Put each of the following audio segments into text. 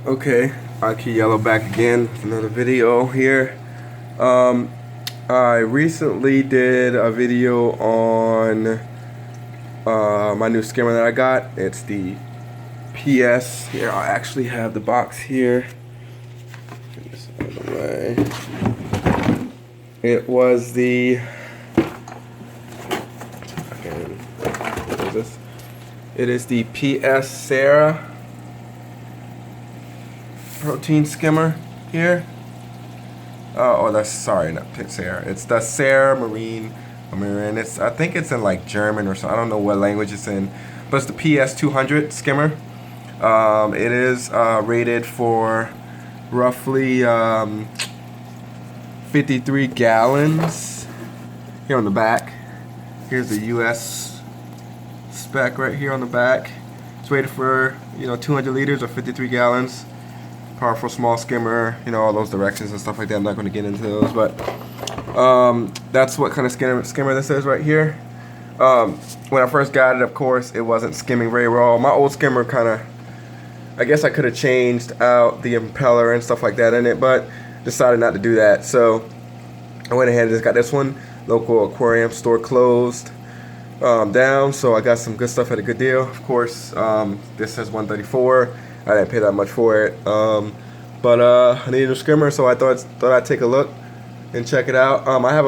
Okay, Aki Yellow back again with another video here. I recently did a video on my new skimmer that I got. It's the PS. Here, I actually have the box here. Get this out of the way. It was the. What is this? It is the PS Sera protein skimmer here. Oh, that's sorry, not Sera. It's the Sera Marine. I think it's in like German or something. I don't know what language it's in, but it's the PS200 skimmer. It is rated for roughly 53 gallons. Here on the back, here's the U.S. spec right here on the back. It's rated for 200 liters or 53 gallons. Powerful small skimmer, all those directions and stuff like that. I'm not going to get into those, but that's what kind of skimmer this is right here. When I first got it, of course, it wasn't skimming very well. My old skimmer I guess I could have changed out the impeller and stuff like that in it, but decided not to do that. So I went ahead and just got this one. Local aquarium store closed down, so I got some good stuff at a good deal. Of course, this says 134. I didn't pay that much for it, but I needed a skimmer, so I thought I'd take a look and check it out. I have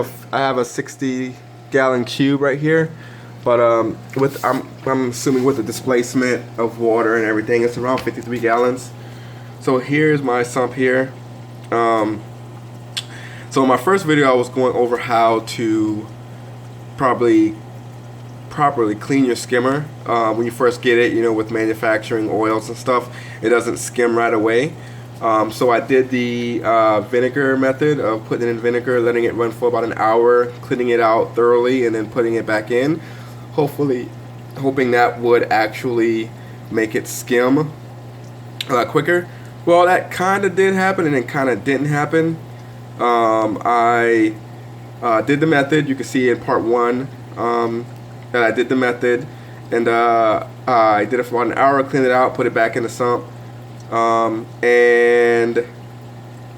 a 60-gallon cube right here, but I'm assuming with the displacement of water and everything, it's around 53 gallons. So here's my sump here. So in my first video, I was going over how to properly clean your skimmer when you first get it. With manufacturing oils and stuff, it doesn't skim right away. So I did the vinegar method of putting it in vinegar, letting it run for about an hour, cleaning it out thoroughly, and then putting it back in, hoping that would actually make it skim a lot quicker. Well, that kind of did happen, and it kind of didn't happen. I did the method. You can see in part 1 that I did the method, and I did it for about an hour, cleaned it out, put it back in the sump, and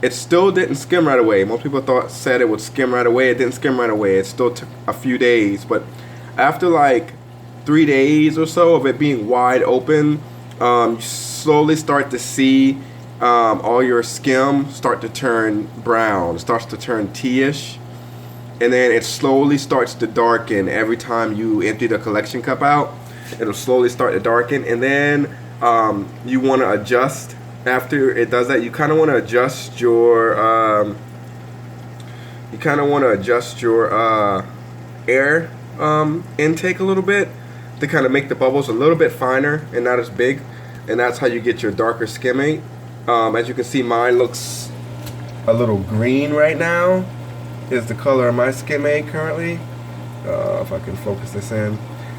it still didn't skim right away. Most people said it would skim right away. It didn't skim right away. It still took a few days, but after like 3 days or so of it being wide open, you slowly start to see all your skim start to turn brown. It starts to turn tea-ish. And then it slowly starts to darken every time you empty the collection cup out. It'll slowly start to darken, and then you want to adjust after it does that. You kind of want to adjust your air intake a little bit to kind of make the bubbles a little bit finer and not as big, and that's how you get your darker skimming. As you can see, mine looks a little green right now. Is the color of my skimming currently. If I can focus this in.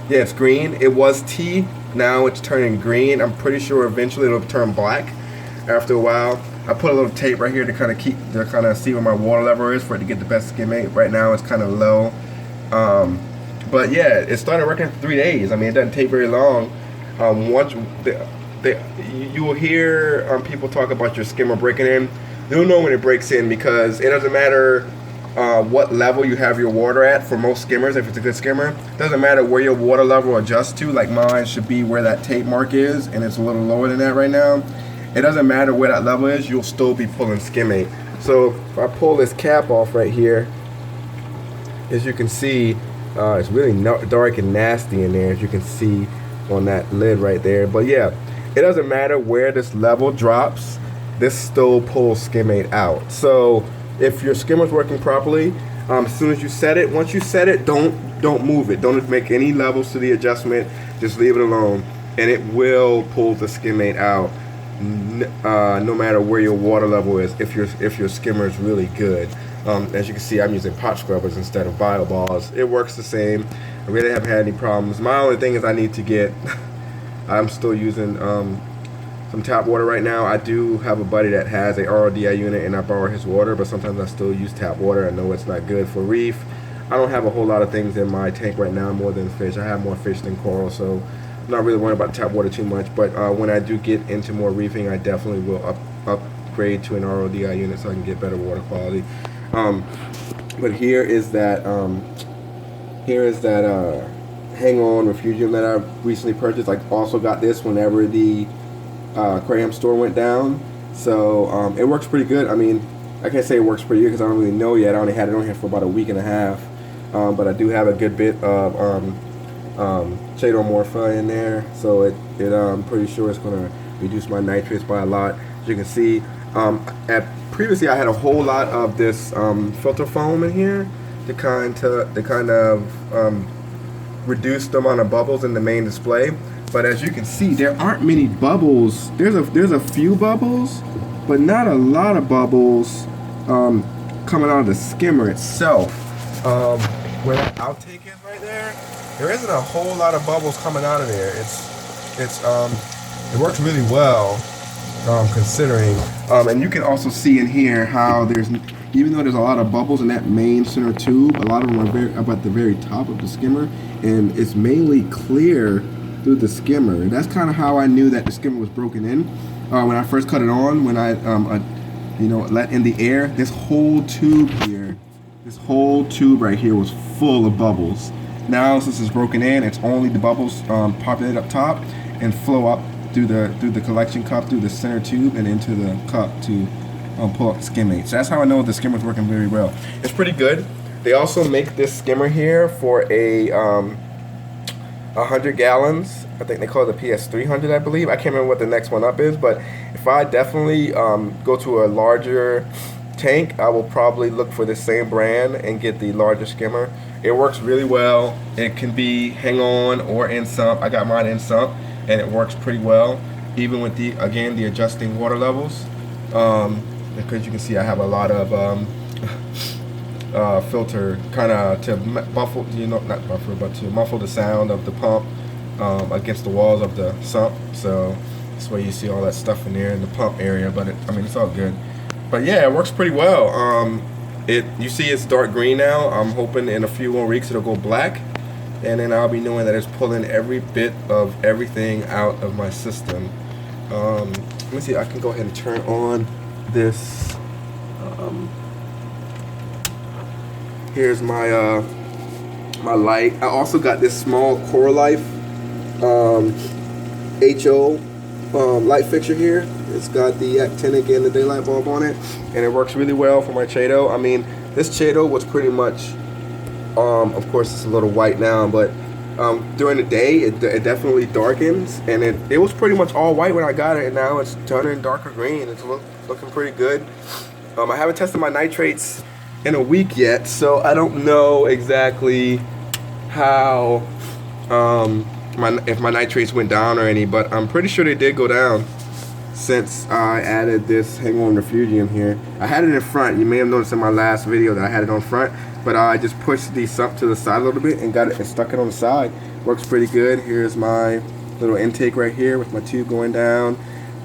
Yeah, it's green. It was tea. Now it's turning green. I'm pretty sure eventually it'll turn black after a while. I put a little tape right here to kind of see where my water level is for it to get the best skimming. Right now it's kind of low. But yeah, it started working for 3 days. I mean, it doesn't take very long. You will hear people talk about your skimmer breaking in. You'll know when it breaks in because it doesn't matter what level you have your water at. For most skimmers, if it's a good skimmer, doesn't matter where your water level adjusts to. Like mine should be where that tape mark is, and it's a little lower than that right now. It doesn't matter where that level is, you'll still be pulling skimming. So if I pull this cap off right here, as you can see, it's really dark and nasty in there, as you can see on that lid right there. But yeah, it doesn't matter where this level drops, this still pulls skimmate out. So if your skimmer's working properly, as soon as you set it, once you set it, don't move it. Don't make any levels to the adjustment. Just leave it alone, and it will pull the skimmate out, no matter where your water level is. If your skimmer is really good, as you can see, I'm using pot scrubbers instead of bio balls. It works the same. I really haven't had any problems. My only thing is I need to get. I'm still using some tap water right now. I do have a buddy that has a RODI unit, and I borrow his water, but sometimes I still use tap water. I know it's not good for reef. I don't have a whole lot of things in my tank right now more than fish. I have more fish than coral, so I'm not really worried about tap water too much, but when I do get into more reefing, I definitely will upgrade to an RODI unit so I can get better water quality. But here is that hang-on refugium that I recently purchased. I also got this whenever the aquarium store went down, so it works pretty good. I mean, I can't say it works pretty good because I don't really know yet. I only had it on here for about a week and a half, but I do have a good bit of Chaetomorpha in there, so I'm pretty sure it's going to reduce my nitrates by a lot. As you can see, previously I had a whole lot of this filter foam in here to kind of reduce the amount of bubbles in the main display. But as you can see, there aren't many bubbles. There's a few bubbles, but not a lot of bubbles coming out of the skimmer itself. Where that outtake is right there isn't a whole lot of bubbles coming out of there. It works really well, considering. And you can also see in here how even though there's a lot of bubbles in that main center tube, a lot of them are up at the very top of the skimmer, and it's mainly clear through the skimmer. And that's kind of how I knew that the skimmer was broken in. When I first cut it on, when I let in the air, this whole tube right here was full of bubbles. Now, since it's broken in, it's only the bubbles populate up top and flow up through the collection cup, through the center tube, and into the cup to pull up the skimmate. So that's how I know the skimmer's working very well. It's pretty good. They also make this skimmer here for a 100 gallons. I think they call it the PS200, I believe. I can't remember what the next one up is, but if I definitely go to a larger tank, I will probably look for the same brand and get the larger skimmer. It works really well. It can be hang on or in sump. I got mine in sump, and it works pretty well, even with the adjusting water levels. Because you can see I have a lot of filter kind of to muffle, not buffer, but to muffle the sound of the pump against the walls of the sump. So that's why you see all that stuff in there in the pump area. But it's all good. But yeah, it works pretty well. You see it's dark green now. I'm hoping in a few more weeks it'll go black, and then I'll be knowing that it's pulling every bit of everything out of my system. Let me see. I can go ahead and turn on this. Here's my my light. I also got this small Core Life HO light fixture here. It's got the actinic and the daylight bulb on it, and it works really well for my Chaeto. I mean, this Chaeto was pretty much, of course it's a little white now, but during the day it definitely darkens, and it was pretty much all white when I got it, and now it's turning darker green. It's looking pretty good. I haven't tested my nitrates in a week yet, so I don't know exactly how if my nitrates went down or any, but I'm pretty sure they did go down since I added this hang on refugium here. I had it in front. You may have noticed in my last video that I had it on front, but I just pushed the sump to the side a little bit and got it and stuck it on the side. Works pretty good. Here's my little intake right here with my tube going down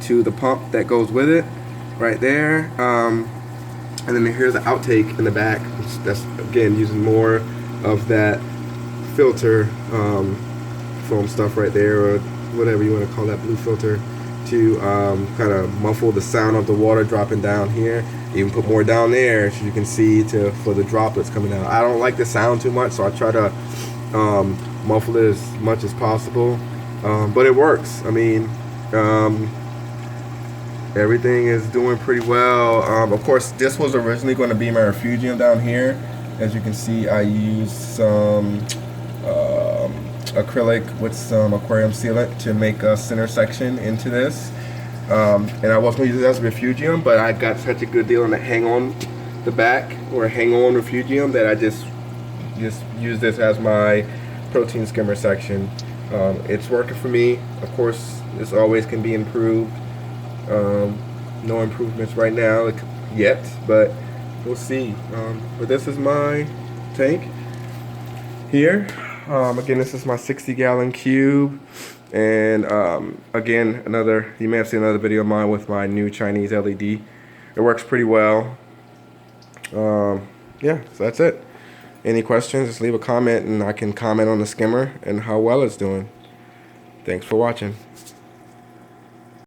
to the pump that goes with it right there. And then here's the outtake in the back. That's again using more of that filter foam stuff right there, or whatever you want to call that blue filter, to kind of muffle the sound of the water dropping down here. Even put more down there, as you can see, for the droplets coming out. I don't like the sound too much, so I try to muffle it as much as possible. But it works. I mean, everything is doing pretty well. Of course, this was originally going to be my refugium down here. As you can see, I used some acrylic with some aquarium sealant to make a center section into this. And I was going to use it as a refugium, but I got such a good deal on the hang on the back, or hang on refugium, that I just use this as my protein skimmer section. It's working for me. Of course, this always can be improved. No improvements right now yet, but we'll see. But this is my tank here. Again, this is my 60-gallon cube, and again, you may have seen another video of mine with my new Chinese LED. It works pretty well. Yeah, so that's it. Any questions, just leave a comment and I can comment on the skimmer and how well it's doing. Thanks for watching.